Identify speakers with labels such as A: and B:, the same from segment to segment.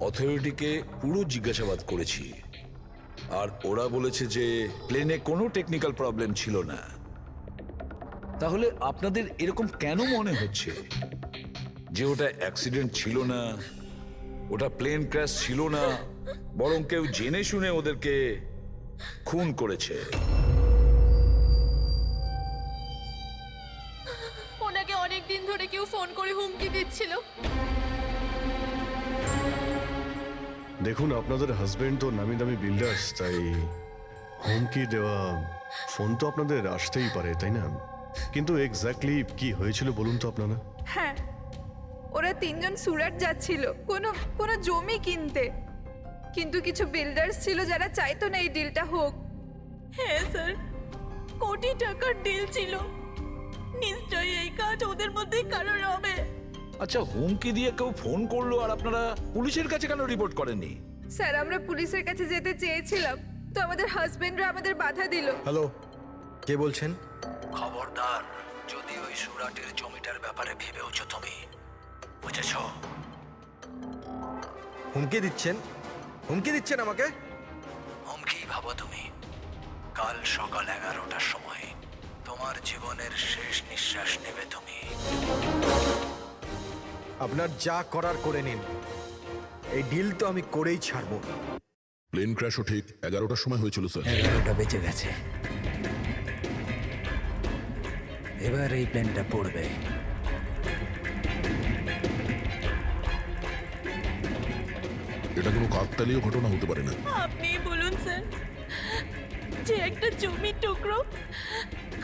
A: অথরিটিকে পুরো জিজ্ঞাসাবাদ করেছি, আর ওরা বলেছে যে প্লেনে কোনো টেকনিক্যাল প্রবলেম ছিল না। তাহলে আপনাদের এরকম কেন মনে হচ্ছে যে ওটা অ্যাক্সিডেন্ট ছিল না, ওটা প্লেন ক্র্যাশ ছিল না, বরং কেউ জেনে শুনে ওদেরকে খুন করেছে?
B: ওনাকে অনেকদিন ধরে কেউ ফোন করে হুমকি দিচ্ছিল।
C: দেখুন, আপনাদের হাজবেন্ড তো নামি দামি বিল্ডার্স, তাই হুমকি দেওয়া ফোন তো আপনাদের আসতেই পারে, তাই না? কিন্তু এক্স্যাক্টলি কি হয়েছিল বলুন তো আপনারা।
D: হ্যাঁ, ওরা তিনজন সুরাট যাচ্ছিল কোনো জমি কিনতে, কিন্তু কিছু বিল্ডার্স ছিল যারা চাইতো না এই ডিলটা হোক।
B: হ্যাঁ স্যার, কোটি টাকার ডিল ছিল। নিশ্চয়ই এই কাজ ওদের মধ্যেই কারোর হবে।
A: আচ্ছা, হুমকি দিয়ে কেউ ফোন করলো আর আপনারা পুলিশের কাছে কেন রিপোর্ট করেননি?
D: স্যার, আমরা পুলিশের কাছে যেতে চেয়েছিলাম, তো আমাদের হাজবেন্ডরা আমাদের বাধা দিল।
E: হ্যালো, কে বলছেন?
F: খবরদার যদি ওই সুরাটের জমিটার ব্যাপারে ভেবেওছো তুমি, বুঝেছো?
E: হুমকি দিচ্ছেন? হুমকি দিচ্ছেন আমাকে?
F: হুমকি ভাবো তুমি। কাল সকাল 11টার সময় তোমার জীবনের শেষ নিঃশ্বাস নেবে তুমি।
E: আপনার যা করার করে নিন, এই ডিল তো আমি করেই ছাড়বো।
G: প্লেন ক্র্যাশও ঠিক 11টার সময় হয়েছিল স্যার।
F: 11টা বেজে গেছে, এবার এই প্লেনটা পড়বে।
G: এটা কোনো কাকতালীয় ঘটনা হতে পারে না।
B: আপনি বলুন স্যার, যে একটা জমির টুকরো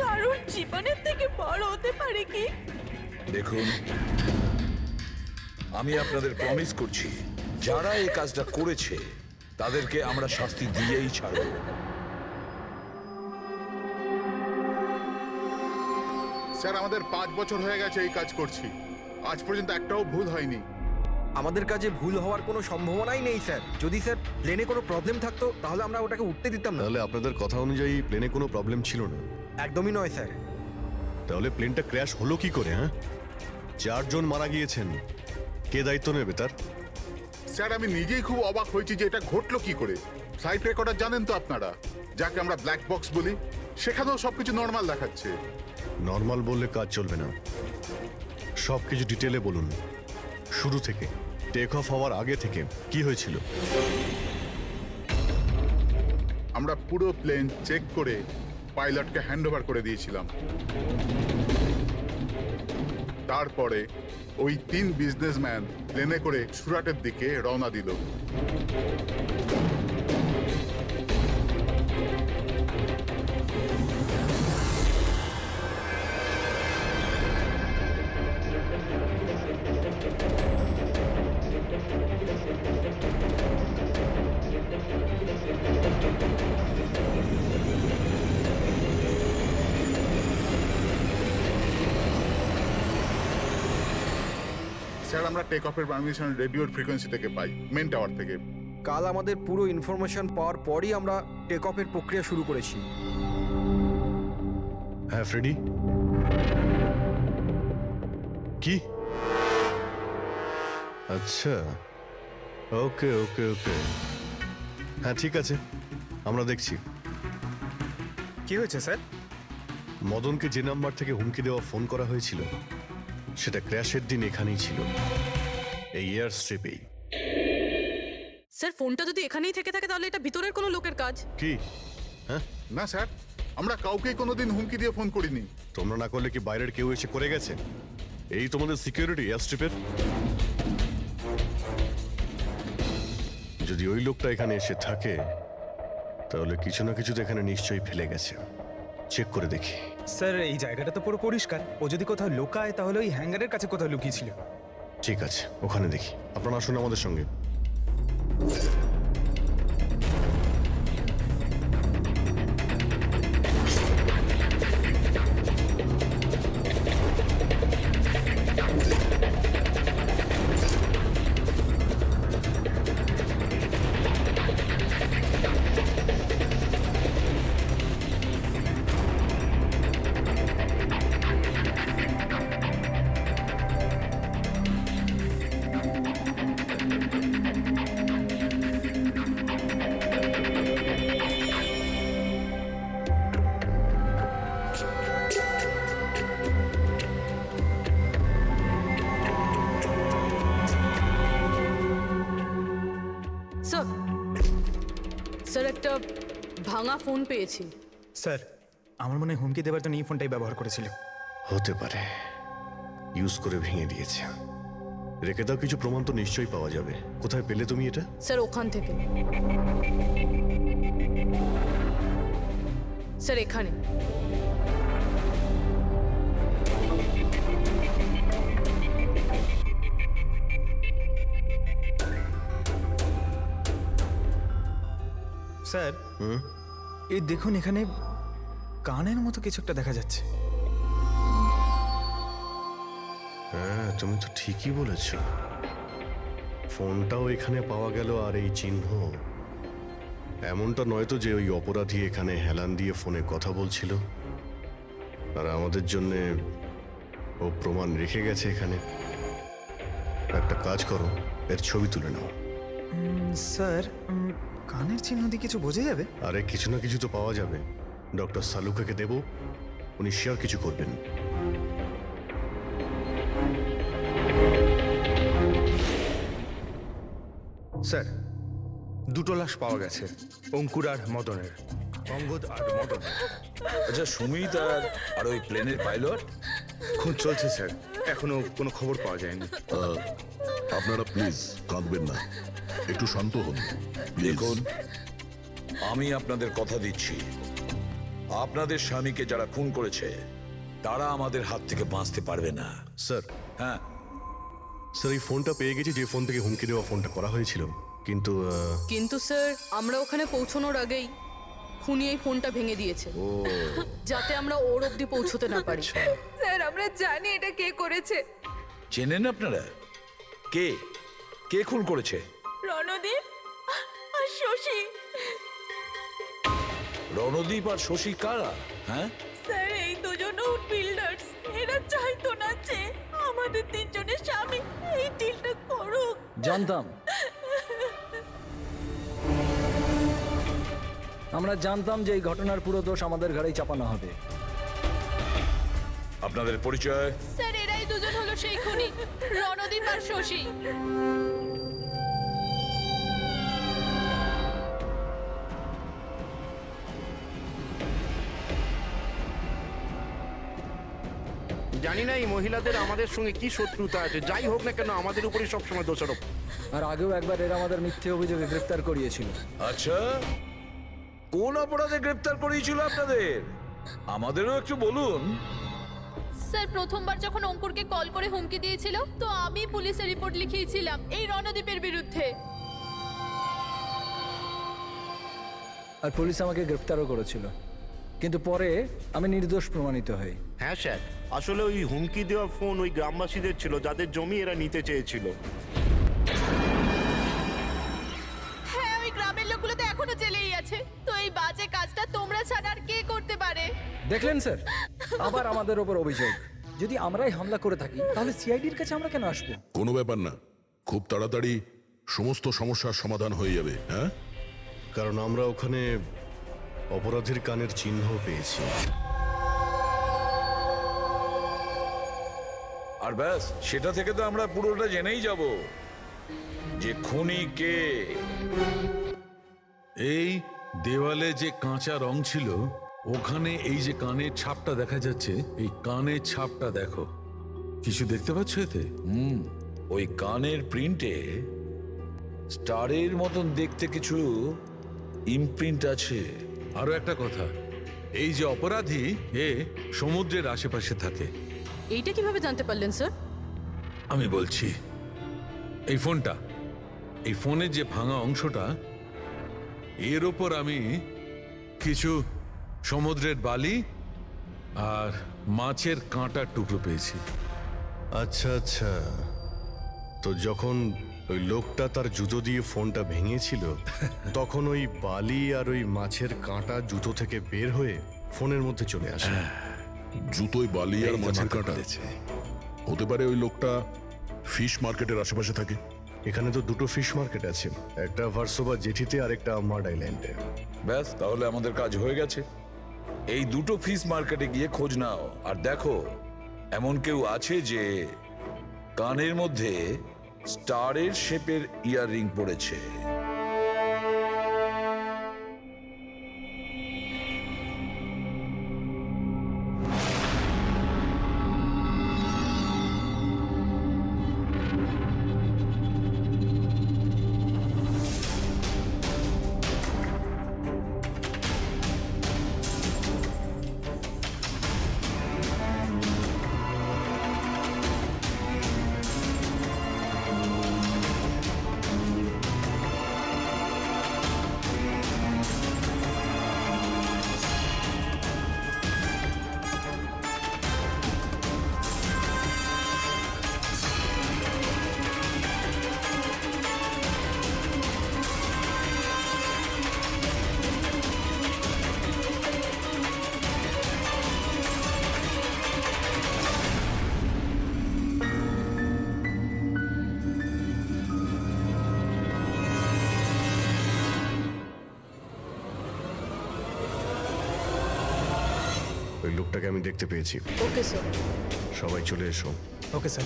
B: কারোর জীবনের থেকে বড় হতে পারে কি?
A: দেখুন, আমি আপনাদের প্রমিস করছি, যারা এই কাজটা করেছে তাদেরকে আমরা শাস্তি দিয়েই ছাড়ব।
H: স্যার, আমাদের 5 বছর হয়ে গেছে এই কাজ করছি, আজ পর্যন্ত একটাও ভুল হয়নি।
E: আমাদের কাজে ভুল হওয়ার কোনো সম্ভাবনাই নেই স্যার। যদি স্যার প্লেনে কোনো প্রবলেম থাকতো তাহলে আমরা ওটাকে উঠতে দিতাম না।
C: তাহলে আপনাদের কথা অনুযায়ী প্লেনে কোনো প্রবলেম ছিল না?
E: একদমই নয় স্যার।
C: তাহলে প্লেনটা ক্র্যাশ হলো কি করে? হ্যাঁ, 4 জন মারা গিয়েছেন, কে দায়িত্ব নেবে তার?
H: স্যার, আমি নিজেই খুব অবাক হয়েছি যে এটা ঘটলো কি করে। ফ্লাইট রেকর্ডার জানেন তো আপনারা, যাকে আমরা ব্ল্যাক বক্স বলি, সেখানেও সবকিছু নর্মাল দেখাচ্ছে।
C: নর্মাল বললে কাজ চলবে না, সব কিছু ডিটেলে বলুন, শুরু থেকে, টেক অফ হওয়ার আগে থেকে কি হয়েছিল।
H: আমরা পুরো প্লেন চেক করে পাইলটকে হ্যান্ড ওভার করে দিয়েছিলাম। তারপরে ওই 3 বিজনেসম্যান প্লেনে করে সুরাটের দিকে রওনা দিল। স্যার, আমরা টেক অফের পারমিশন রেডিওর ফ্রিকোয়েন্সি থেকে পাই, মেন টাওয়ার থেকে।
E: কাল আমাদের পুরো ইনফরমেশন পাওয়ার পরই আমরা টেক অফের প্রক্রিয়া শুরু করেছি।
C: হ্যাঁ ফ্রেডি, কি? আচ্ছা, ওকে ওকে ওকে, হ্যাঁ ঠিক আছে, আমরা দেখছি।
I: কি হয়েছে স্যার?
C: মদনকে যে নাম্বার থেকে হুমকি দেওয়া ফোন করা হয়েছিল সেটা ক্র্যাশের দিন এখানেই ছিল, এই এয়ার স্ট্রিপেই।
J: স্যার, ফোনটা যদি এখানেই থেকে থাকে তাহলে এটা ভিতরের কোনো লোকের কাজ।
C: কি? হ্যাঁ,
H: না স্যার, আমরা কাউকেই কোনোদিন হুমকি দিয়ে ফোন করিনি।
C: তোমরা না করলে কি বাইরের কেউ এসে করে গেছে? এই তোমাদের সিকিউরিটি এয়ার স্ট্রিপের? যদি ওই লোকটা এখানে এসে থাকে তাহলে কিছু না কিছু তো এখানে নিশ্চয়ই ফেলে গেছে, চেক করে দেখি।
I: স্যার, এই জায়গাটা তো পুরো পরিষ্কার। ও যদি কোথাও লুকায় তাহলে ওই হ্যাঙ্গারের কাছে কোথাও লুকিয়েছিল।
C: ঠিক আছে, ওখানে দেখি। আপনারা আসুন আমাদের সঙ্গে।
J: স্যার একটা ভাঙা ফোন পেয়েছি।
I: স্যার আমার মনে হয় হুমকি দেওয়ার জন্য এই ফোনটাই ব্যবহার করেছিল।
C: হতে পারে ইউজ করে ভেঙে দিয়েছে। রেখে দাও, কিছু প্রমাণ তো নিশ্চয়ই পাওয়া যাবে। কোথায় পেলে তুমি এটা?
J: স্যার ওখান থেকে। স্যার এখানে।
I: স্যার এই দেখুন, এখানে কানের মতো কিছু একটা দেখা যাচ্ছে।
C: হ্যাঁ, তুমি তো ঠিকই বলেছ। ফোনটাও এখানে পাওয়া গেল, আর এই চিহ্ন। এমনটা নয় তো যে ওই অপরাধী এখানে হেলান দিয়ে ফোনে কথা বলছিল আর আমাদের জন্যে ও প্রমাণ রেখে গেছে এখানে। একটা কাজ করো, এর ছবি তুলে নাও।
I: স্যার কানের চিহ্ন দিয়ে কিছু বোঝা যাবে?
C: আরে কিছু না কিছু তো পাওয়া যাবে। ডক্টর সালুকাকে দেব, উনি শিওর কিছু করবেন।
E: স্যার, দুটো লাশ পাওয়া গেছে, অঙ্কুর আর মদনের। অঙ্গদ আর মদন।
A: আচ্ছা, সুমিত আর ওই প্লেনের পাইলট?
E: খুঁজ চলছে স্যার, এখনো কোনো খবর পাওয়া যায়নি।
G: আপনারা প্লিজ কাঁদবেন না, একটু শান্ত হন।
A: দেখুন, আমি আপনাদের কথা দিচ্ছি, আপনাদের স্বামীকে যারা খুন করেছে তারা আমাদের হাত থেকে বাঁচতে পারবে না।
C: স্যার,
A: হ্যাঁ,
C: স্যার এই ফোনটা পেয়ে গেছি, যে ফোন থেকে হুমকি দেওয়া ফোনটা করা হয়েছিল। কিন্তু
J: স্যার আমরা ওখানে পৌঁছানোর আগেই খুনি এই ফোনটা ভেঙে দিয়েছে, যাতে আমরা ওর অবধি পৌঁছতে না পারি।
D: স্যার আমরা জানি এটা কে করেছে।
A: চেনেন আপনারা কে কে খুন করেছে?
B: রণদীপ আর শশী।
A: রণদীপ আর শশী কারা? হ্যাঁ,
B: স্যার এই দুজন বিল্ডার্স, এরা চাইতো না যে আমাদের তিনজনের স্বামী এই ডিলটা করুক।
F: জানতাম, আমরা জানতাম যে এই ঘটনার পুরো দোষ আমাদের ঘাড়েই চাপানো হবে।
A: আপনাদের পরিচয়?
B: স্যার এরাই দুজন হলো সেই খুনি, রণদীপ আর শশী।
E: জানি না এই মহিলাদের আমাদের সঙ্গে কি শত্রুতা আছে, যাই হোক না কেন আমাদের উপরই সবসময় দোষারোপ।
F: আর আগেও একবার এরা আমাদের মিথ্যে অভিযোগে গ্রেফতার করিয়েছিল।
A: আচ্ছা, কোন অপরাধে গ্রেফতার করিয়েছিল আপনাদের? আমাদেরও একটু বলুন।
B: স্যার প্রথমবার যখন অঙ্কুরকে কল করে হুমকি দিয়েছিল, তো আমি পুলিশে রিপোর্ট লিখিয়েছিলাম এই রণদীপের বিরুদ্ধে।
F: আর পুলিশ আমাকে গ্রেফতারও করেছিল, কিন্তু পরে আমি নির্দোষ প্রমাণিত হই।
K: হ্যাঁ স্যার, আসলে ওই হুমকি দেওয়া ফোন ওই গ্রামবাসীদের ছিল, যাদের জমি এরা নিতে চেয়েছিল।
B: হ্যাঁ, ওই গ্রামের লোকগুলো তো এখনো জেলেই আছে। তো এই বাজে কাজটা তোমরা ছাড়া আর কে করতে পারে?
F: দেখলেন স্যার, আবার আমাদের ওপর অভিযোগ। যদি আমরাই হামলা করে থাকি তাহলে সিআইডির কাছে আমরা কেন আসবো?
G: কোনো ব্যাপার না, খুব তাড়াতাড়ি সমস্ত সমস্যার সমাধান হয়ে যাবে। হ্যাঁ,
C: কারণ আমরা ওখানে অপরাধীর কানের চিহ্ন পেয়েছি।
A: আর ব্যাস, সেটা থেকে তো আমরা পুরোটা জেনেই যাব যে খুনি কে।
L: এই দেওয়ালে যে কাঁচা রং ছিল, ওখানে এই যে কানের ছাপটা দেখা যাচ্ছে, এই কানের ছাপটা দেখো। কিছু দেখতে পাচ্ছ এতে?
A: ওই কানের প্রিন্টে স্টারের মতন দেখতে কিছু ইমপ্রিন্ট আছে।
L: আরো একটা কথা, এই যে অপরাধী, এ সমুদ্রের আশেপাশে থাকে।
J: এইটা কিভাবে জানতে পারলেন স্যার?
L: আমি বলছি, এই ফোনটা, এই ফোনের যে ভাঙা অংশটা, এর ওপর আমি কিছু সমুদ্রের বালি আর মাছের কাঁটার টুকরো পেয়েছি।
C: আচ্ছা আচ্ছা, তো যখন ওই লোকটা তার জুতো দিয়ে ফোনটা ভেঙেছিল, তখন ওই বালি আর ওই মাছের কাঁটা জুতো থেকে বের হয়ে ফোনের মধ্যে চলে আসে।
G: জুতোয় বালি আর মাছের কাঁটা। হতে পারে ওই লোকটা ফিশ মার্কেটের আশেপাশে থাকে।
C: এখানে তো দুটো ফিশ মার্কেট আছে, একটা ভার্সোভা জেটিতে আর একটা মার্ড আইল্যান্ডে।
A: ব্যাস, তাহলে আমাদের কাজ হয়ে গেছে। এই দুটো ফিশ মার্কেটে গিয়ে খোঁজ নাও, আর দেখো এমন কেউ আছে যে কানের মধ্যে স্টারের শেপের ইয়াররিং পড়েছে।
C: লোকটাকে আমি দেখতে পেয়েছি।
J: Okay sir.
C: সবাই চলে এসো।
I: Okay sir.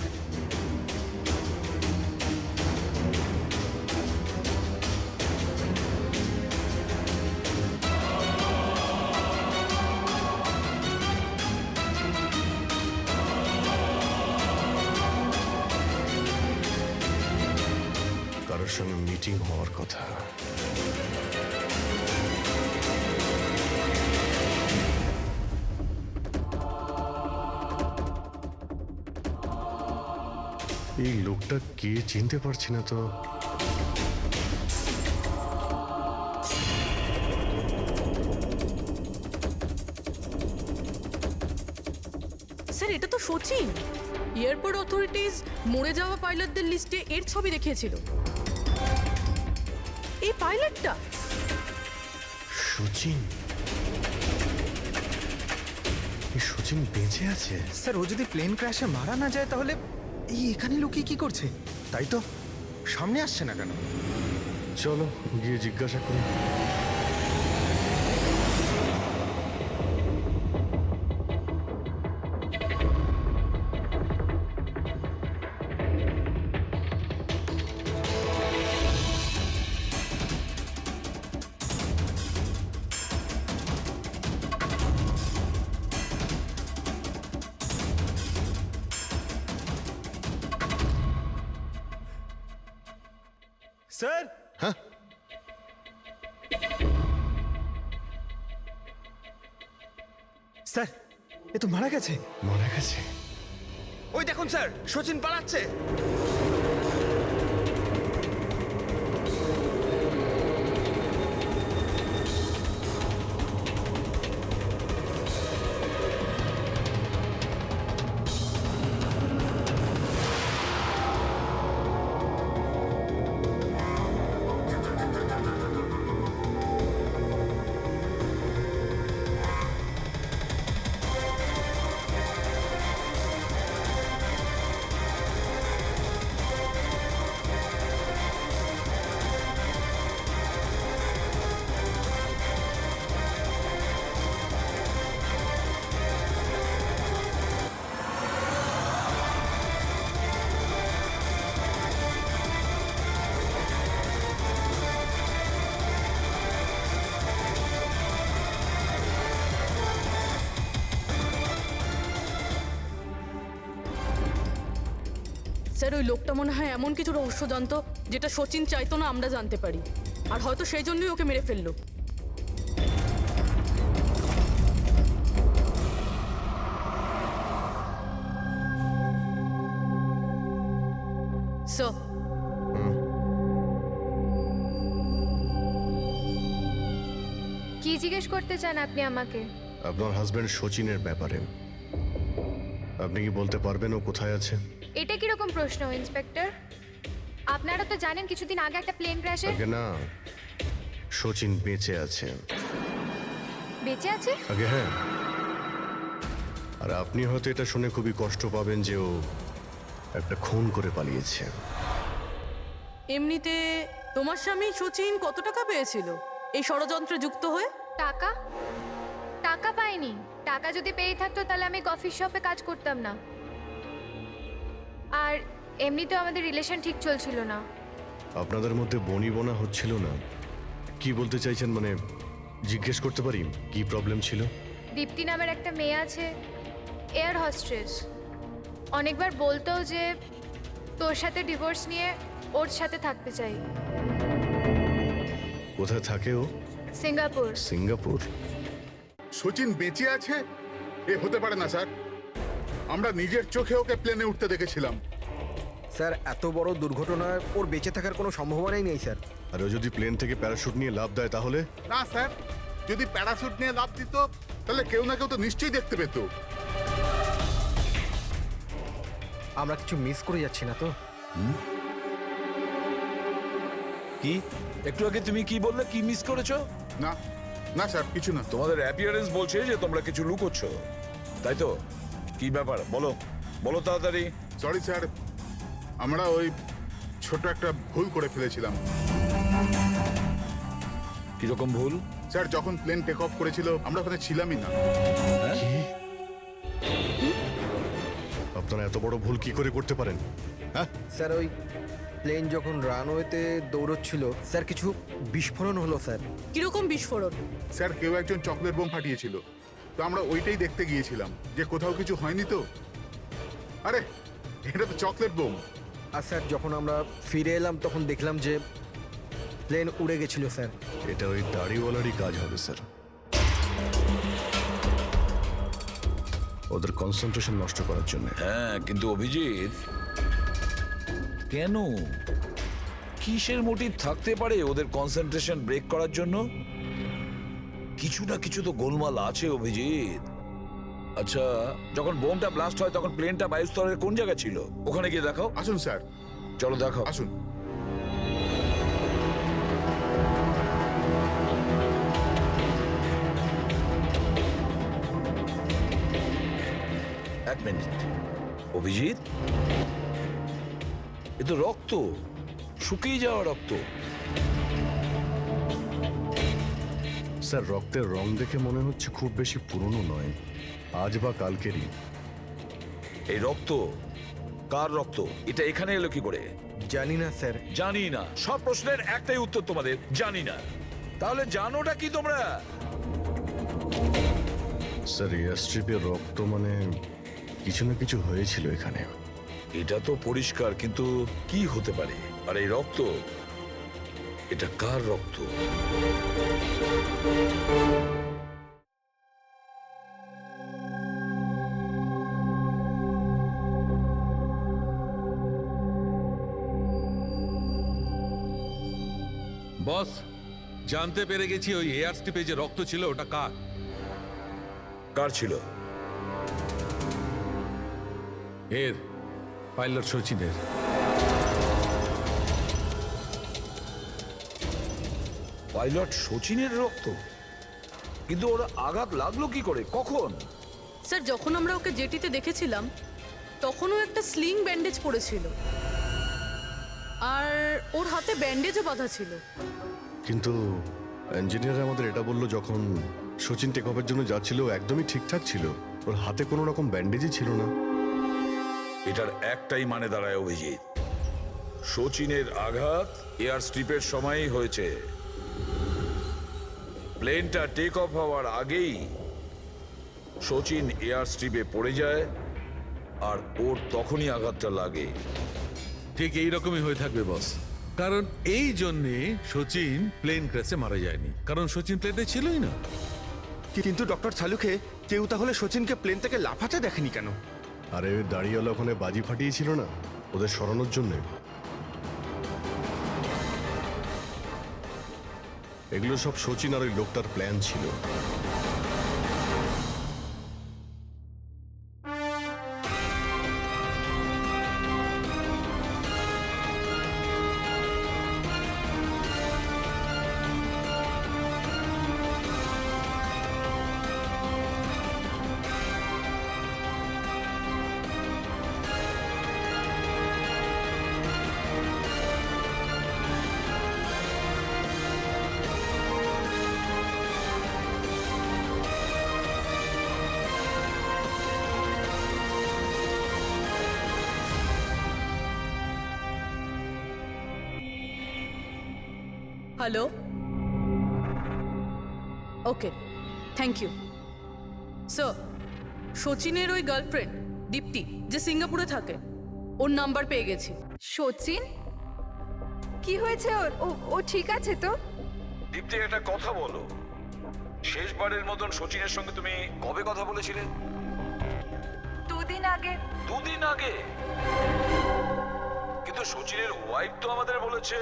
C: কারোর সঙ্গে মিটিং হওয়ার কথা। এই লোকটা কে চিনতে পারছি না তো।
J: স্যার এটা তো সচিন। এয়ারপোর্ট অথরিটিজ মরে যাওয়া পাইলটদের লিস্টে এর ছবি দেখিয়েছিল। এই পাইলটটা
C: সচিন, এই সচিন বেঁচে আছে?
I: স্যার ও যদি প্লেন ক্র্যাশে মারা না যায় তাহলে এই এখানে লুকিয়ে কি করছে? তাই তো, সামনে আসছে না কেন?
C: চলো গিয়ে জিজ্ঞাসা করি।
I: স্যার।
C: হ্যাঁ,
I: স্যার এ তো মারা গেছে।
C: মারা গেছে?
I: ওই দেখুন স্যার, সচিন পালাচ্ছে।
J: স্যার ওই লোকটা মনে হয় এমন কিছু রহস্য জানতো যেটা সচিন চাইতো না আমরা জানতে পারি, আর হয়তো সেই জন্যই ওকে মেরে ফেললো। স্যার
D: কি জিজ্ঞেস করতে চান আপনি আমাকে?
C: আপনার হাজবেন্ড সচিনের ব্যাপারে। আপনি কি বলতে পারবেন ও কোথায় আছে?
D: এটা কিরকম প্রশ্ন ইন্সপেক্টর? আপনারা তো জানেন কিছুদিন আগে একটা প্লেন ক্র্যাশে।
C: আগে না, সচিন বেঁচে আছে।
D: বেঁচে আছে?
C: আগে হ্যাঁ। আর আপনি হয়তো এটা শুনে খুবই কষ্ট পাবেন যে ও একটা খুন করে পালিয়েছে।
J: এমনিতে তোমার স্বামী সচিন কত টাকা পেয়েছিল এই ষড়যন্ত্রে যুক্ত হয়ে?
D: টাকা? টাকা পাইনি। টাকা যদি পেয়ে থাকতো তাহলে আমি কফি শপে কাজ করতাম না। আর এমনিতেও আমাদের রিলেশন ঠিক চলছিল না।
C: আপনাদের মধ্যে বনিবনা হচ্ছিল না? কি বলতে চাইছেন, মানে জিজ্ঞেস করতে পারি কি প্রবলেম ছিল?
D: দীপ্তি নামের একটা মেয়ে আছে, এয়ার হোস্টেস। অনেকবার বলতো যে তোর সাথে ডিভোর্স নিয়ে ওর সাথে থাকতে চাই।
C: কোথায় থাকে ও?
D: সিঙ্গাপুর।
C: সিঙ্গাপুর?
H: সচিন বেঁচে আছে? এ হতে পারে না স্যার। আমরা নিজের চোখে ওকে প্লেনে উঠতে দেখেছিলাম।
E: স্যার এত বড় দুর্ঘটনায় ওর বেঁচে থাকার কোনো সম্ভাবনাই নেই স্যার।
C: আর ও যদি প্লেন থেকে প্যারাশুট নিয়ে লাফ দেয় তাহলে?
H: না স্যার, যদি প্যারাশুট নিয়ে লাফ দিত তাহলে কেউ না কেউ তো নিশ্চয়ই দেখতে পেত।
E: আমরা কিছু মিস করে যাচ্ছি না তো?
A: কি একটু আগে তুমি কি বললে? কি মিস করেছো?
H: না না স্যার, কিছু না।
A: তোমাদের অ্যাপিয়ারেন্স বলছে যে তোমরা কিছু লুকোচ্ছ, তাই তো? কি ব্যাপার বলো, বলো তাড়াতাড়ি।
H: সরি স্যার, আমরা ওই ছোট একটা ভুল করে ফেলেছিলাম।
A: কিরকম ভুল?
H: স্যার যখন প্লেন টেক অফ করেছিল আমরা ওখানে ছিলামই না।
C: কি? আপনারা এত বড় ভুল কি করে করতে পারেন? হ্যাঁ,
E: স্যার ওই প্লেন যখন রানওয়েতে দৌড়চ্ছিল স্যার কিছু বিস্ফোরণ হলো স্যার।
J: কিরকম বিস্ফোরণ?
H: স্যার কেউ একজন চকলেট বোম ফাটিয়েছিল, তো আমরা ওইটাই দেখতে গিয়েছিলাম যে কোথাও কিছু হয়নি তো। আরে এটা তো চকলেট বোম।
E: আর স্যার যখন আমরা ফিরে এলাম তখন দেখলাম যে প্লেন উড়ে গেছিল স্যার।
C: এটা ওই দাড়িওয়ালারই কাজ হবে স্যার। ওদের কনসেন্ট্রেশন নষ্ট করার জন্য।
A: হ্যাঁ, কিন্তু অভিজিৎ, কেন? কিসের মোটিভ থাকতে পারে ওদের কনসেন্ট্রেশন ব্রেক করার জন্য? কিছু না কিছু তো গোলমাল আছে অভিজিৎ। আচ্ছা, যখন বোমটা ব্লাস্ট হয় তখন প্লেনটা বায়ুস্তরের কোন জায়গায় ছিল? ওখানে গিয়ে দেখাও।
H: আসুন স্যার,
A: চলো দেখাও।
H: আসুন।
A: এক মিনিট অভিজিৎ, এ তো রক্ত, শুকিয়ে যাওয়া রক্ত।
C: স্যার রক্তের রং দেখে মনে হচ্ছে খুব বেশি পুরনো নয়, আজ বা কালকেরই।
A: এই রক্ত কার রক্ত? এটা এখানে এলো কি করে?
E: জানি না স্যার।
A: জানি না। সব প্রশ্নের একটাই উত্তর তোমাদের, জানি না। তাহলে জানোটা কি তোমরা?
C: স্যার এয়ারস্ট্রিপের রক্ত মানে কিছু না কিছু হয়েছিল এখানে।
A: এটা তো পরিষ্কার, কিন্তু কি হতে পারে? আর এই রক্ত, এটা কার রক্ত?
L: বস, জানতে পেরে গেছি ওই এয়ার স্ট্রিপে যে রক্ত ছিল ওটা কার।
A: কার ছিল?
L: এর পাইলট সচিনের।
A: পাইলট সচিনের রক্ত? কিন্তু ওরা আঘাত লাগলো কি করে, কখন?
J: স্যার যখন আমরা ওকে জেটিতে দেখেছিলাম তখনও একটা স্লিং ব্যান্ডেজ পড়েছিল, আর ওর হাতে ব্যান্ডেজও বাঁধা ছিল।
C: কিন্তু ইঞ্জিনিয়ার আমাদের এটা বললো যখন সচিন টেক অফের জন্য যাচ্ছিল ও একদমই ঠিকঠাক ছিল, ওর হাতে কোনো রকম ব্যান্ডেজই ছিল না।
A: এটার একটাই মানে দাঁড়ায় অভিজিৎ, সচিনের আঘাত এয়ার স্ট্রিপের সময়ই হয়েছে। প্লেনটা টেক অফ হওয়ার আগেই সচিন এয়ার স্ট্রিপে পড়ে যায়, আর ওর তখনই আঘাতটা লাগে।
L: ঠিক এই রকমই হয়ে থাকবে বস, কারণ এই জন্যে সচিন প্লেন ক্র্যাশে মারা যায়নি, কারণ সচিন প্লেনে ছিলই না।
I: কিন্তু ডক্টর সালুকে কেউ তাহলে সচিনকে প্লেন থেকে লাফাতে দেখেনি কেন?
C: আরে ওই দাড়িওয়ালা ওখানে বাজি ফাটিয়েছিল না ওদের সরানোর জন্য। এগুলো সব সচিন আর ওই লোকটার প্ল্যান ছিল।
J: Hello, okay, thank you sir. সচিনের ওই গার্লফ্রেন্ড দীপ্তি যে সিঙ্গাপুরে থাকে, ওর নাম্বার পেয়ে গেছি।
B: সচিন কি হয়েছে ওর? ও ঠিক আছে তো?
A: দীপ্তি, একটা কথা বলো, শেষবারের মতন সচিনের সঙ্গে তুমি কবে কথা বলেছিলে?
B: 2 দিন আগে।
A: 2 দিন আগে? কিন্তু সচিনের ওয়াইফ তো আমাদের বলেছে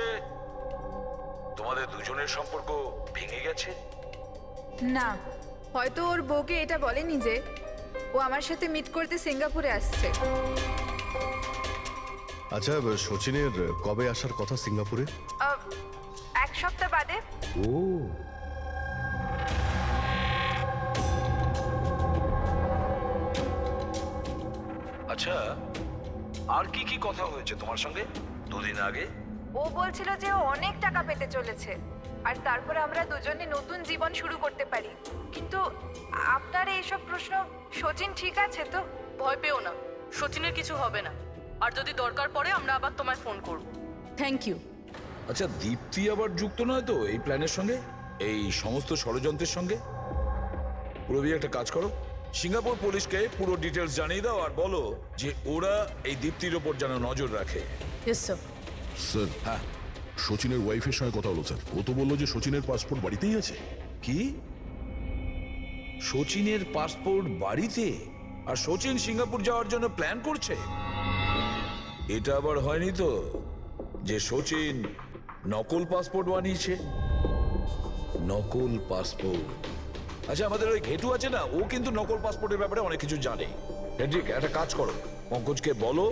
A: তোমাদের দুজনের সম্পর্ক ভেঙে গেছে।
B: না, হয়তো ওর বউকে এটা বলেনি যে ও আমার সাথে মিট করতে সিঙ্গাপুরে আসছে।
C: আচ্ছা, সচিনের কবে আসার কথা সিঙ্গাপুরে?
B: 1 সপ্তাহ বাদে।
C: ও,
A: আচ্ছা, আর কি কি কথা হয়েছে তোমার সঙ্গে 2 দিন আগে?
B: ও বলছিল যে ও অনেক টাকা পেতে চলেছে, আর তারপরে আমরা দুজনে নতুন জীবন শুরু করতে পারি। কিন্তু আপনার এইসব প্রশ্ন, সচিন ঠিক আছে তো?
J: ভয় পেও না, সচিনের কিছু হবে না, আর যদি দরকার পড়ে আমরা আবার তোমায় ফোন করব। Thank you.
A: আচ্ছা, দীপ্তি আবার যুক্ত নয় তো এই প্ল্যানের সঙ্গে, এই সমস্ত ষড়যন্ত্রের সঙ্গে? পুরবি, একটা কাজ করো, সিঙ্গাপুর পুলিশকে পুরো ডিটেলস জানিয়ে দাও আর বলো যে ওরা এই দীপ্তির ওপর যেন নজর রাখে।
J: Yes sir.
G: স্যার,
A: হ্যাঁ,
G: সচিনের ওয়াইফের সঙ্গে কথা হলো স্যার। ও তো বললো যে সচিনের পাসপোর্ট বাড়িতেই আছে।
A: কি? সচিনের পাসপোর্ট বাড়িতে? আর সচিন সিঙ্গাপুর যাওয়ার জন্য প্ল্যান করছে? এটা আবার হয়নি তো যে সচিন নকল পাসপোর্ট বানিয়েছে? নকল পাসপোর্ট? আচ্ছা, আমাদের ওই ঘেটু আছে না, ও কিন্তু নকল পাসপোর্টের ব্যাপারে অনেক কিছু জানে। হেড্রিক, একটা কাজ করো, পঙ্কজকে বলো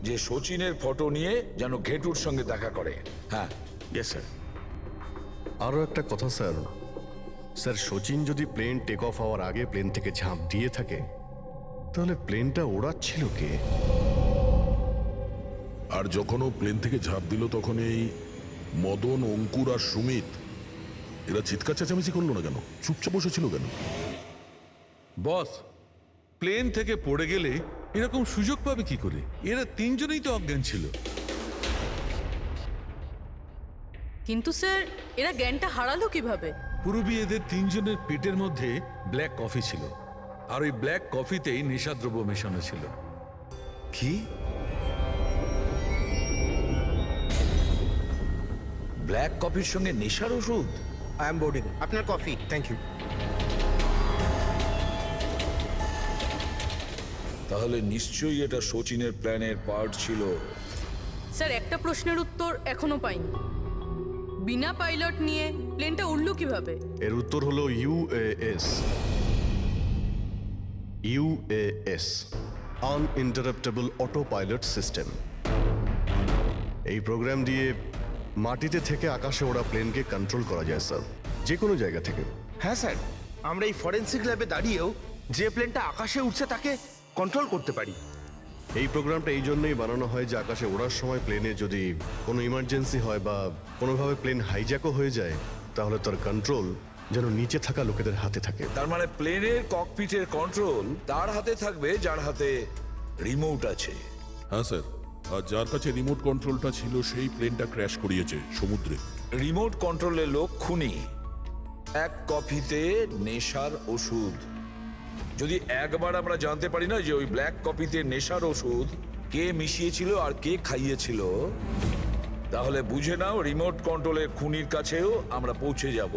A: যে সচিনের ফটো নিয়ে যেন ঘেটুর সঙ্গে দেখা করে। হ্যাঁ।
C: Yes sir. আরও একটা কথা স্যার, স্যার সচিন যদি প্লেন টেক অফ হওয়ার আগে প্লেন থেকে ঝাঁপ দিয়ে থাকে, তাহলে প্লেনটা ওড়াচ্ছিল কে?
G: আর যখন ও প্লেন থেকে ঝাঁপ দিল তখন এই মদন, অঙ্কুর আর সুমিত এরা চিৎকার চেঁচামেচি করলো না কেন? চুপচাপ বসেছিল কেন?
L: বস, প্লেন থেকে পড়ে গেলে এরকম সুযোগ পাবে কি করে? এরা তিনজনেই তো অজ্ঞান ছিল।
J: কিন্তু স্যার, এরা জ্ঞানটা হারালো কিভাবে?
L: পুরবি, এদের তিনজনের পেটের মধ্যে ব্ল্যাক কফি ছিল, আর ওই ব্ল্যাক কফিতেই নেশাদ্রব্য মেশানো ছিল।
A: কি? ব্ল্যাক কফির সঙ্গে নেশার ওষুধ?
E: I am boarding. আপনার কফি। Thank you.
A: তাহলে নিশ্চয়ই এটা সচিনের প্ল্যানের পার্ট ছিল।
J: স্যার, একটা প্রশ্নের উত্তর এখনো পাইনি। বিনা পাইলট নিয়ে প্লেনটা উড়লো কিভাবে?
C: এর উত্তর হলো UAS. UAS, আনইন্টারাপ্টেবল auto pilot system. এই প্রোগ্রাম দিয়ে মাটিতে থেকে আকাশে ওড়া প্লেনকে কন্ট্রোল করা যায় স্যার, যে কোনো জায়গা থেকে।
I: হ্যাঁ স্যার, আমরা এই ফরেন্সিক ল্যাবে দাঁড়িয়েও যে প্লেনটা আকাশে উঠছে তাকে কন্ট্রোল করতে পারি।
C: এই প্রোগ্রামটা এই জন্যই বানানো হয় যে আকাশে ওড়ার সময় প্লেনে যদি কোনো ইমার্জেন্সি হয় বা কোনোভাবে প্লেন হাইজ্যাকও হয়ে যায়, তাহলে তার কন্ট্রোল যেন নিচে থাকা লোকেদের হাতে থাকে।
A: তার মানে প্লেনের ককপিটের কন্ট্রোল তার হাতে থাকবে যার হাতে রিমোট আছে।
G: হ্যাঁ স্যার, আর যার কাছে রিমোট কন্ট্রোলটা ছিল সেই প্লেনটা ক্র্যাশ করিয়েছে সমুদ্রে।
A: রিমোট কন্ট্রোলের লোক খুনি, এক কফিতে নেশার ওষুধ। যদি একবার আমরা জানতে পারি না যে ওই ব্ল্যাক কফিতে নেশার ওষুধ কে মিশিয়েছিল আর কে খাইয়েছিল, তাহলে বুঝে নাও রিমোট কন্ট্রোলের খুনির কাছেও আমরা পৌঁছে যাব।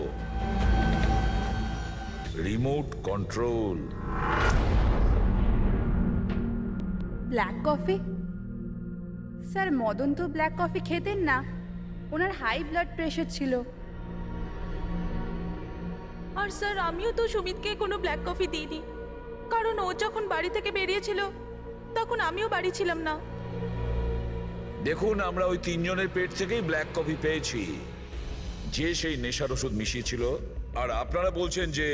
A: Remote control.
B: Black coffee? Sir, Madan তো ব্ল্যাক কফি খেতেন না, ওনার হাই ব্লাড প্রেশার ছিল। আর স্যার, আমিও তো সুমিতকে কোনো ব্ল্যাক কফি দিইনি, কারণ ও যখন বাড়ি থেকে বেরিয়েছিল তখন আমিও বাড়ি ছিলাম না।
A: দেখুন, আমরা ওই তিনজনের পেট থেকেই ব্ল্যাক কফি পেয়েছি, যে সেই নেশার ওষুধ মিশিয়েছিল। আর আপনারা বলছেন যে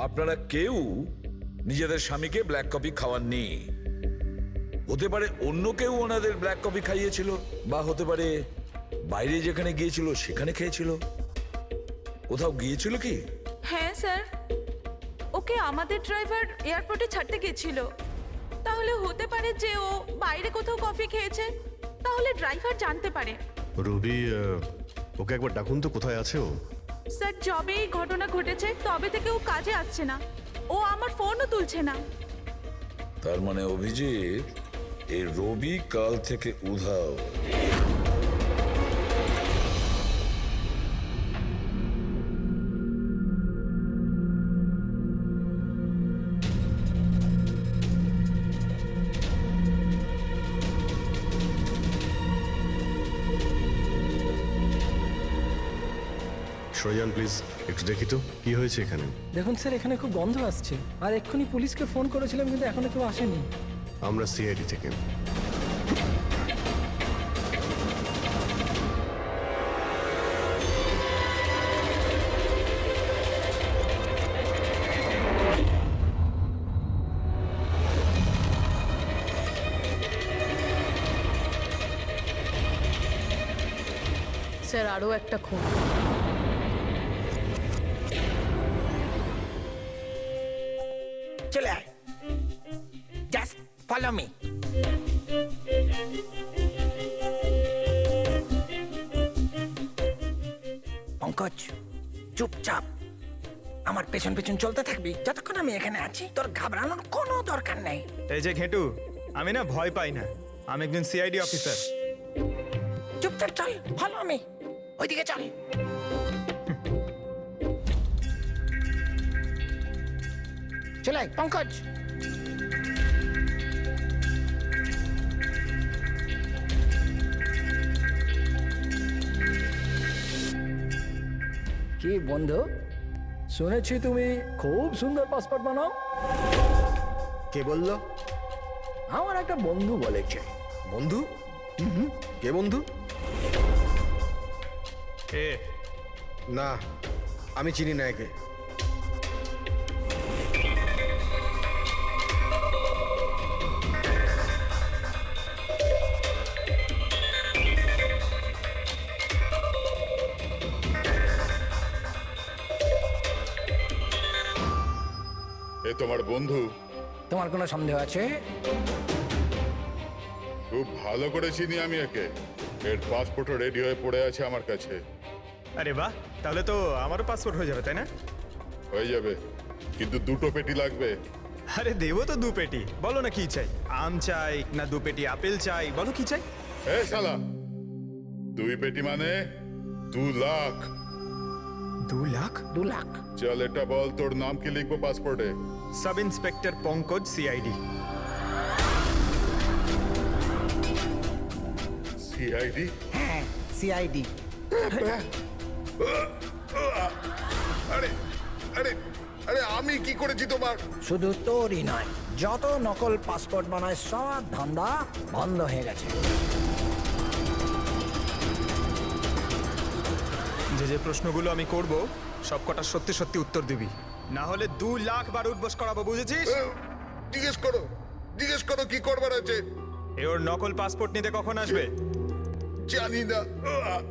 A: আপনারা কেউ নিজেদের স্বামীকে ব্ল্যাক কফি খাওয়াননি। হতে পারে অন্য কেউ ওনাদের ব্ল্যাক কফি খাইয়েছিল, বা হতে পারে বাইরে যেখানে গিয়েছিল সেখানে খেয়েছিল। কোথাও গিয়েছিল কি?
B: হ্যাঁ স্যার, ওকে আমাদের ড্রাইভার এয়ারপোর্টে ছাড়তে গেছিল। তাহলে হতে পারে যে ও বাইরে কোথাও কফি খেয়েছে, তাহলে ড্রাইভার জানতে পারে।
C: রবি, ওকে একবার ডাকুন তো, কোথায় আছে ও?
B: স্যার, যবে এই ঘটনা ঘটেছে তবে থেকে ও কাজে আসছে না, ও আমার ফোনও তুলছে না।
A: তার মানে অভিজিৎ, এই রবি কাল থেকে উধাও।
C: শ্রয়ান, প্লিজ একটু দেখি তো কি হয়েছে এখানে।
M: দেখুন স্যার, এখানে খুব গন্ধ আসছে, আর এক্ষুনি পুলিশকে ফোন করেছিলাম কিন্তু এখনো কেউ আসেনি।
C: আমরা সিআইডি থেকে।
J: স্যার, আরও একটা খুন।
I: চলে আয়, জাস্ট ফলো মি।
F: পঙ্কজ চুপচাপ আমার পেছন পেছন চলতে থাকবি যতক্ষণ আমি এখানে আছি। তোর ঘাবড়ানোর কোনো দরকার নেই।
I: এই যে ঘেটু, আমি না ভয় পাই না, আমি একজন সিআইডি অফিসার।
F: চুপচাপ চল, ভালো আমি ওইদিকে চল। চলে আয়, পঙ্কজ।
M: কি বন্ধু, শুনেছি তুমি খুব সুন্দর পাসপোর্ট বানাও।
E: কে বললো?
M: আমার একটা বন্ধু বলেছে।
E: বন্ধু? কে বন্ধু?
I: এ
E: না, আমি চিনি না একে।
H: এ তোমার বন্ধু?
F: তোমার কোনো সন্দেহ আছে?
H: খুব ভালো করে চিনি আমি একে। এর পাসপোর্টও রেডি হয়ে পড়ে আছে আমার কাছে।
I: আরে বাহ, তাহলে তো আমারও পাসপোর্ট হয়ে যাবে, তাই না?
H: হয়ে যাবে, কিন্তু 2টো পেটি লাগবে।
I: আরে দেবো তো 2 পেটি। বলো না কি চাই, আম চাই না 2 পেটি আপেল চাই, বলো কি চাই?
H: এ শালা, 2 পেটি মানে 2 লাখ।
I: 2 লাখ?
F: 2 লাখ?
H: চল এটা বল, তোর নাম কি লিখবো পাসপোর্টে?
I: Sub inspector Pankaj, CID.
H: CID?
F: হ্যাঁ, সিআইডি।
H: আরে আরে আরে, আমি কি করেছি তোমার?
F: শুধু তোরই নয়, যত নকল পাসপোর্ট বানায় সব ধান্দা বন্ধ হয়ে গেছে।
I: যে প্রশ্নগুলো আমি করব সব কটা সত্যি সত্যি উত্তর দিবি, না হলে 2 লাখ বার উঠবোস করাবো, বুঝেছিস?
H: জিজ্ঞেস করো কি করবার আছে।
I: এ ওর নকল পাসপোর্ট নিতে কখন আসবে?
H: জানি না।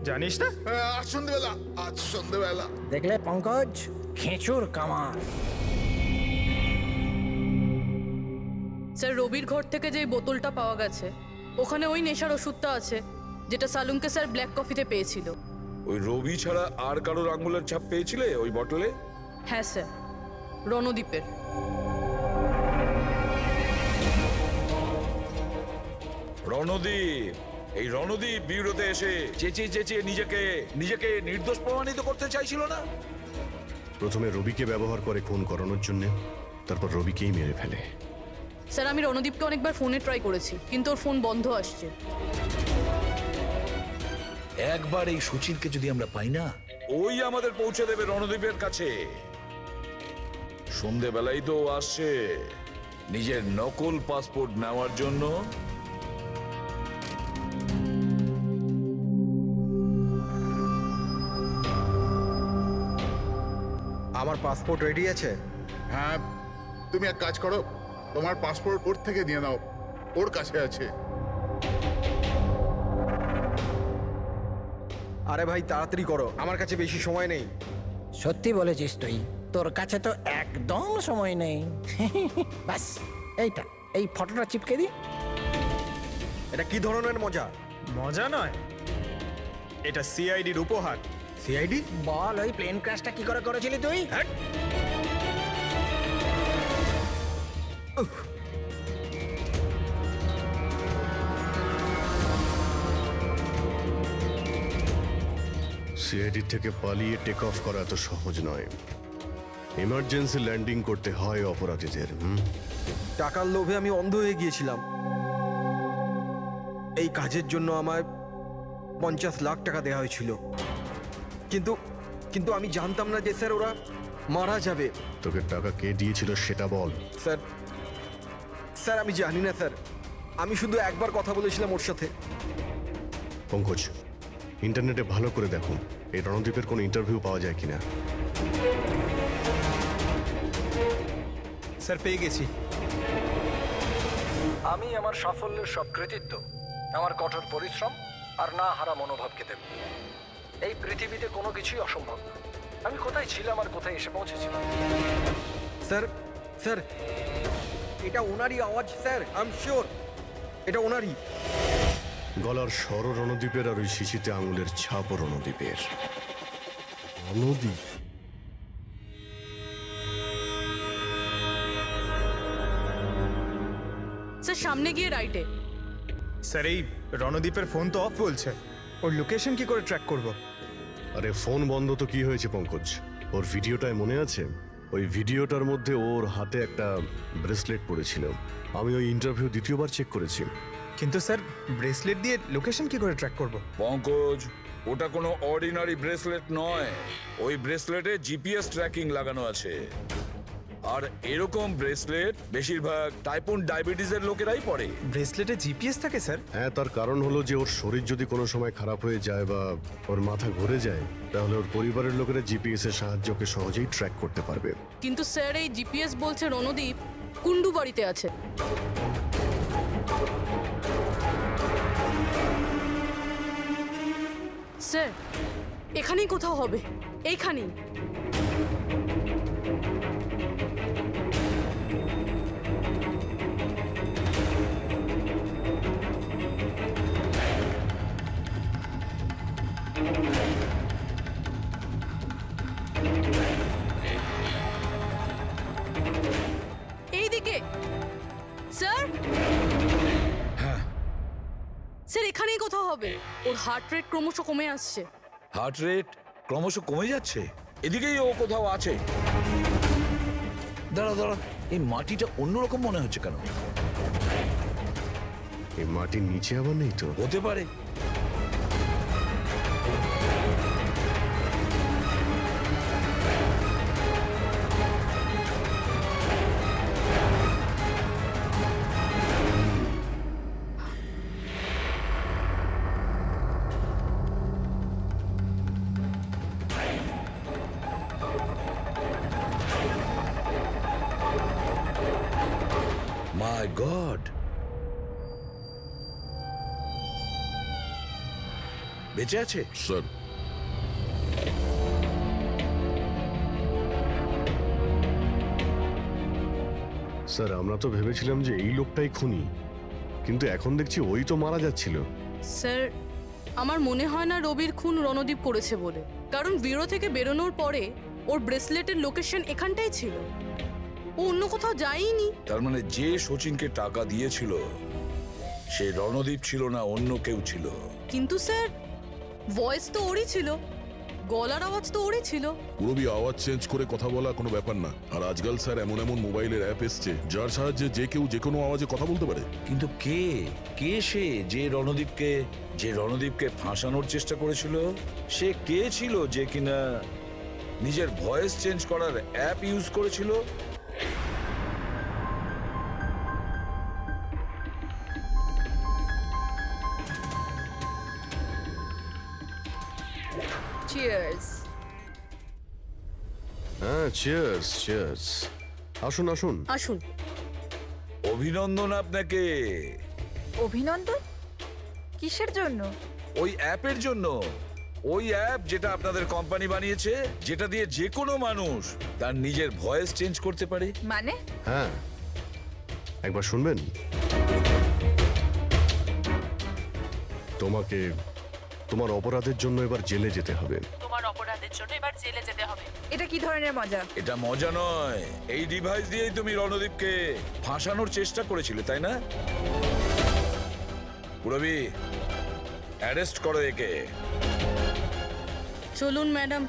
I: জানিস না?
H: আজ সন্ধ্যেবেলা।
F: দেখলে পঙ্কজ, খেঁচুর কামাল।
J: স্যার, রবির ঘর থেকে যে বোতলটা পাওয়া গেছে ওখানে ওই নেশার ওষুধটা আছে যেটা সালুমকে স্যার ব্ল্যাক কফিতে পেয়েছিল।
A: ওই রবি ছাড়া আর কারোর আঙ্গুলের ছাপ পেয়েছিলে ওই বটলে?
J: হ্যাঁ স্যার, রণদ্বীপের।
A: রণদীপ, এই রণদীপ বিউরোতে এসে চেঁচিয়ে চেঁচিয়ে নিজেকে নির্দোষ প্রমাণিত করতে চাইছিল না?
C: প্রথমে রবিকে ব্যবহার করে খুন করানোর জন্য, তারপর রবিকেই মেরে ফেলে।
J: স্যার, আমি রণদীপকে অনেকবার ফোনে ট্রাই করেছি, কিন্তু ওর ফোন বন্ধ আসছে।
A: একবার এই সুচিরকে যদি আমরা পাই না, ওই আমাদের পৌঁছে দেবে রণদীপের কাছে। সন্ধেবেলাই তো ও আসছে নিজের নকল পাসপোর্ট নেওয়ার জন্য।
E: আমার পাসপোর্ট রেডি আছে?
H: হ্যাঁ, তুমি এক কাজ করো, তোমার পাসপোর্ট ওর থেকে নিয়ে নাও, ওর কাছে আছে।
E: আরে ভাই তাড়াতাড়ি করো, আমার কাছে বেশি সময় নেই।
F: সত্যি বলেছিস তুই, তোর কাছে তো একদম সময় নেই। বাস এই ফটোটা চিপকে দি।
E: এটা কি ধরনের মজা?
I: মজা নয়, এটা সিআইডির উপহার।
E: সিআইডি?
F: বল, ওই প্লেন ক্র্যাশটা কি করে করেছিলি তুই?
C: সিআইডি থেকে পালিয়ে টেক অফ করা এত সহজ নয়। ইমার্জেন্সি ল্যান্ডিং করতে হয় অপরাধীদের।
E: টাকার লোভে আমি অন্ধ হয়ে গিয়েছিলাম। এই কাজের জন্য আমায় 50 লাখ টাকা দেওয়া হয়েছিল, কিন্তু আমি জানতাম না যে স্যার ওরা মারা যাবে।
C: তোকে টাকা কে দিয়েছিল সেটা বল।
E: স্যার আমি জানি না স্যার, আমি শুধু একবার কথা বলেছিলাম ওর সাথে।
C: পঙ্কজ, ইন্টারনেটে ভালো করে দেখুন এই রণদীপের কোনো ইন্টারভিউ পাওয়া যায় কিনা।
I: স্যার, পেয়ে গেছি।
M: আমি আমার সাফল্যের সব কৃতিত্ব আমার কঠোর পরিশ্রম আর না হারা মনোভাবকে দেব। এই পৃথিবীতে কোনো কিছুই অসম্ভব না। আমি কোথায় ছিলাম আর কোথায় এসে পৌঁছেছিলাম।
E: স্যার এটা ওনারই আওয়াজ স্যার, আই এম শিওর এটা ওনারই।
C: গলার স্বর রণদীপের আর ওই শিশিতে আঙুলের ছাপও রণদীপের। রণদীপ?
J: স্যার সামনে গিয়ে রাইটে।
I: স্যার এই রণদীপের ফোন তো অফ বলছে, ওর লোকেশন কি করে ট্র্যাক করব?
C: আরে ফোন বন্ধ তো কি হয়েছে পঙ্কজ, ওর ভিডিওটায় মনে আছে? ওই ভিডিওটার মধ্যে ওর হাতে একটা ব্রেসলেট পড়েছিল। আমি ওই ইন্টারভিউ দ্বিতীয়বার চেক করেছি।
I: কিন্তু স্যার ব্রেসলেট দিয়ে লোকেশন কি করে ট্র্যাক করব?
A: পঙ্কজ, ওটা কোনো অর্ডিনারি ব্রেসলেট নয়। ওই ব্রেসলেটে জিপিএস ট্র্যাকিং লাগানো আছে। আর এরকম ব্রেসলেট বেশিরভাগ টাইপ 1 ডায়াবেটিসের লোকেরাই পরে।
I: ব্রেসলেটে জিপিএস থাকে স্যার?
C: হ্যাঁ, তার কারণ হলো যে ওর শরীর যদি কোনো সময় খারাপ হয়ে যায় বা ওর মাথা ঘুরে যায়, তাহলে ওর পরিবারের লোকেরা জিপিএস এর সাহায্যকে সহজেই ট্র্যাক করতে পারবে।
J: কিন্তু স্যার এই জিপিএস বলছে রণদীপ কুন্ডু বাড়িতে আছে। স্যার এখানেই কোথাও হবে, এইখানেই। এইদিকে স্যার। স্যার এখানেই কোথাও হবে। ওর হার্ট রেট ক্রমশ কমে আসছে।
A: হার্ট রেট ক্রমশ কমে যাচ্ছে, এদিকেই ও কোথাও আছে। দাঁড়া দাঁড়া, এই মাটিটা অন্যরকম মনে হচ্ছে কেন?
C: এই মাটির নিচে আবার নেই তো?
A: হতে পারে। মাই গড, বেঁচে আছে?
G: স্যার,
C: স্যার আমরা তো ভেবেছিলাম যে এই লোকটাই খুনি, কিন্তু এখন দেখছি ওই তো মারা যাচ্ছিল।
J: স্যার আমার মনে হয় না রবির খুন রণদীপ করেছে বলে, কারণ ব্যুরো থেকে বেরোনোর পরে ওর ব্রেসলেটের লোকেশন এখানটাই ছিল, ও অন্য কোথাও যায়নি।
A: তার মানে যে সচিনকে টাকা দিয়েছিল সে রণদীপ ছিল না, অন্য কেউ ছিল।
J: কিন্তু স্যার ভয়েস তো ওরই ছিল, গলার আওয়াজ তো ওরই ছিল।
G: পুরবি আওয়াজ চেঞ্জ করে কথা বলা কোনো ব্যাপার না। আর আজকাল স্যার এমন এমন মোবাইলের অ্যাপ এসছে যার সাহায্যে যে কেউ যে কোনো আওয়াজে কথা বলতে পারে।
A: কিন্তু কে কে সে যে রণদীপকে ফাঁসানোর চেষ্টা করেছিল? সে কে ছিল যে কিনা নিজের ভয়েস চেঞ্জ করার অ্যাপ ইউজ করেছিল?
B: চিয়ার্স।
C: হ্যাঁ, চিয়ার্স চিয়ার্স। আসুন আসুন
J: আসুন।
A: অভিনন্দন আপনাকে।
B: অভিনন্দন? কিসের জন্য?
A: ওই অ্যাপের জন্য। ওই অ্যাপ যেটা আপনাদের কোম্পানি বানিয়েছে, যেটা দিয়ে যে কোনো মানুষ তার নিজের ভয়েস চেঞ্জ করতে পারে।
B: মানে?
C: হ্যাঁ, একবার শুনবেন? তোমাকে তোমার অপরাধের জন্য এবার জেলে যেতে হবে।
J: তোমার অপরাধের জন্য এবার জেলে যেতে হবে।
B: এটা কি ধরনের মজা?
A: এটা মজা নয়। এই ডিভাইস দিয়েই তুমি রণদীপকে ফাঁসানোর চেষ্টা করেছিলে, তাই না? পুরবি, অ্যারেস্ট করো একে।
J: চলুন ম্যাডাম।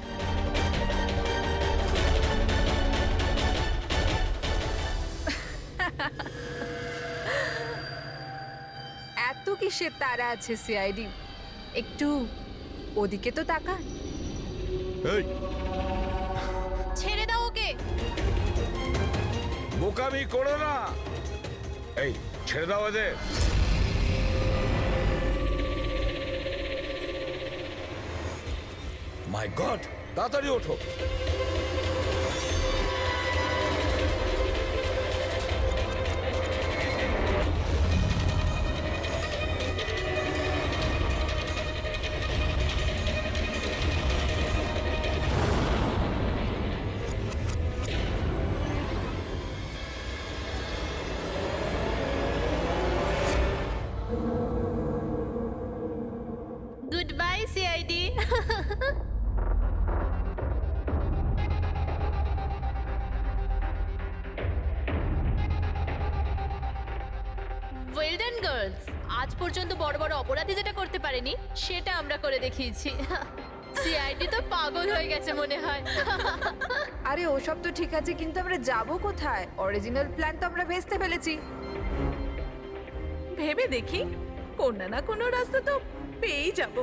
B: এত কিসের তারা আছে সিআইডি? একটু ওদিকে তো তাকান।
C: এই
D: ছেড়ে দাও ওকে।
A: বোকামি করো না। এই ছেড়ে দাও এদের। মাই গড, তাড়াতাড়ি ওঠো।
D: Good bye CID.
N: গার্লস। আজ পর্যন্ত বড় বড় অপরাধী যেটা করতে পারেনি সেটা আমরা করে দেখিয়েছি। সিআইডি তো পাগল হয়ে গেছে মনে হয়।
B: আরে ওসব তো ঠিক আছে, কিন্তু আমরা যাব কোথায়? অরিজিনাল প্ল্যান তো আমরা ভেস্তে ফেলেছি। ভেবে দেখি, কোনো না কোনো রাস্তা তো পেয়েই যাব।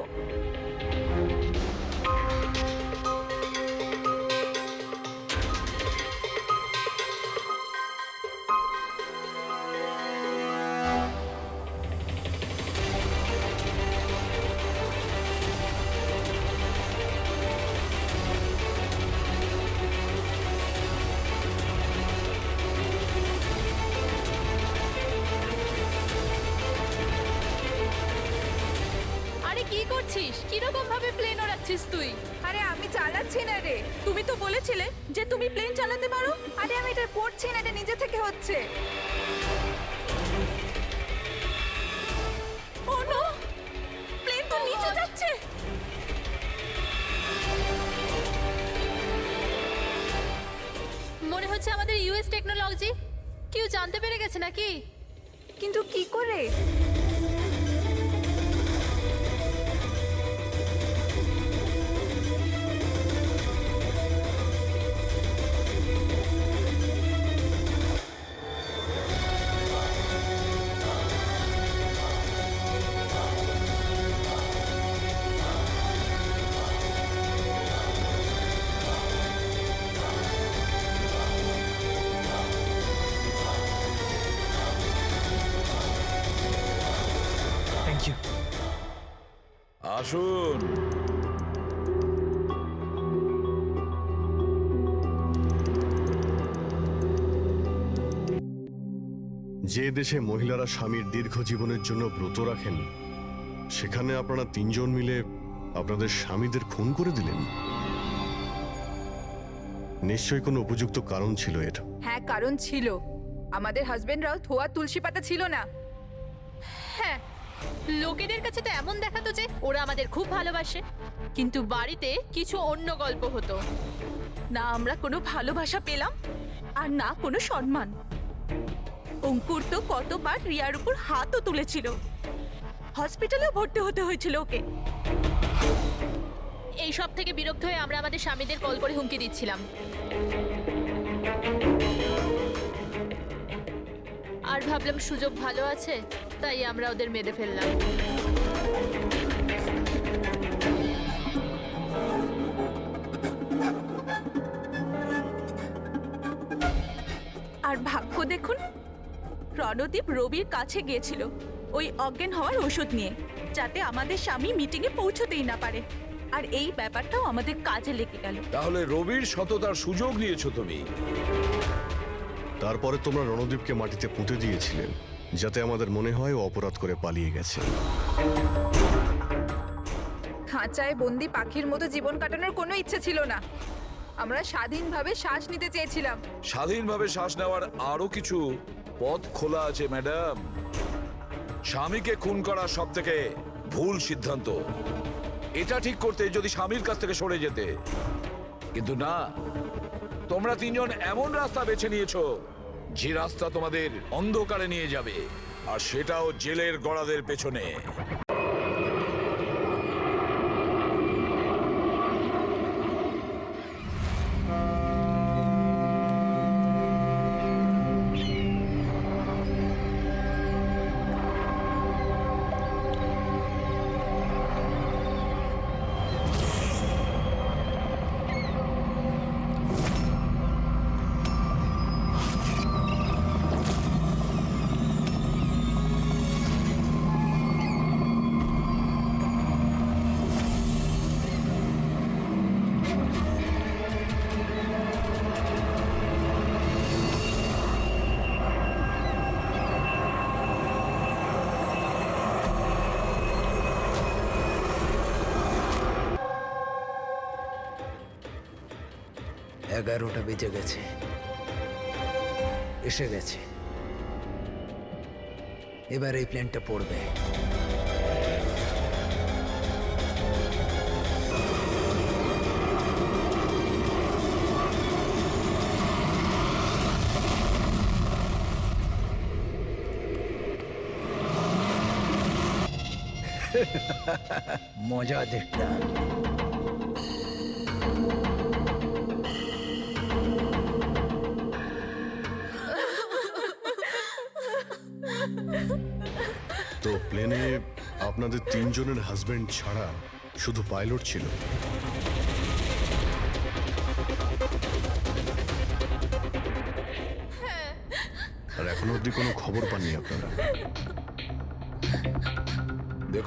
N: আরে কি করছিস? কিরকম ভাবে প্লেন ওড়াচ্ছিস তুই?
B: আরে আমি চালাচ্ছি না রে, তুমি তো বলেছিলে যে তুমি প্লেন চালাতে পারো। আরে আমি এটা করছি না, এটা নিজে থেকে হচ্ছে। ও নো, প্লেন তো নিচে যাচ্ছে।
N: মনে হচ্ছে আমাদের ইউএস টেকনোলজি কেউ জানতে পেরে গেছে নাকি?
B: কিন্তু কি করে?
E: Thank you.
A: আসুন।
C: যে দেশে মহিলারা স্বামীর দীর্ঘ জীবনের জন্য ব্রত রাখেন, সেখানে আপনারা তিনজন মিলে আপনাদের স্বামীদের খুন করে দিলেন। নিশ্চয়ই কোনো উপযুক্ত কারণ ছিল এর।
B: হ্যাঁ, কারণ ছিল। আমাদের হাজবেন্ডরাও ধোয়া তুলসী পাতা ছিল না।
N: হ্যাঁ, লোকেদের কাছে তো এমন দেখাতো যে ওরা আমাদের খুব ভালোবাসে, কিন্তু বাড়িতে কিছু অন্য গল্প হতো।
B: না আমরা কোনো ভালোবাসা পেলাম, আর না কোনো সম্মান। অঙ্কুর তো কতবার রিয়ার উপর হাতও তুলেছিল, হসপিটালেও ভর্তি হতে হয়েছিল ওকে।
N: এই সব থেকে বিরক্ত হয়ে আমরা আমাদের স্বামীদের কল করে হুমকি দিচ্ছিলাম। আর ভাবলাম সুযোগ ভালো আছে, তাই আমরা ওদের মেরে ফেললাম।
B: আর ভাগ্য দেখুন, রণদীপ রবির কাছে গিয়েছিল ওই অজ্ঞান হওয়ার ওষুধ নিয়ে, যাতে আমাদের স্বামী মিটিংয়ে পৌঁছতেই না পারে। আর এই ব্যাপারটাও আমাদের কাজে লেগে গেল।
A: তাহলে রবির সততার সুযোগ নিয়েছো তুমি।
C: তারপরে তোমরা রণদীপকে মাটিতে পুঁতে দিয়েছিলেন, যাতে আমাদের মনে হয় ও অপরাধ করে পালিয়ে গেছে।
B: খাঁচায় বন্দি পাখির মতো জীবন কাটানোর কোনো ইচ্ছে ছিল না। আমরা স্বাধীনভাবে শ্বাস নিতে চেয়েছিলাম।
A: স্বাধীনভাবে শ্বাস নেওয়ার আরো কিছু পথ খোলা আছে ম্যাডাম। স্বামীকে খুন করা সব থেকে ভুল সিদ্ধান্ত। এটা ঠিক করতে যদি স্বামীর কাছ থেকে সরে যেতে, কিন্তু না, তোমরা তিনজন এমন রাস্তা বেছে নিয়েছো যে রাস্তা তোমাদের অন্ধকারে নিয়ে যাবে, আর সেটাও জেলের গড়াদের পেছনে।
F: এগারোটা বেজে গেছে, এসে গেছে। এবার এই প্ল্যানটা পড়বে। মজা দেখতাম।
C: তো প্লেনে আপনাদের তিনজনের হাজবেন্ড ছাড়া শুধু পাইলট ছিল? আর এখনো অবধি কোনো খবর পাননি আপনারা?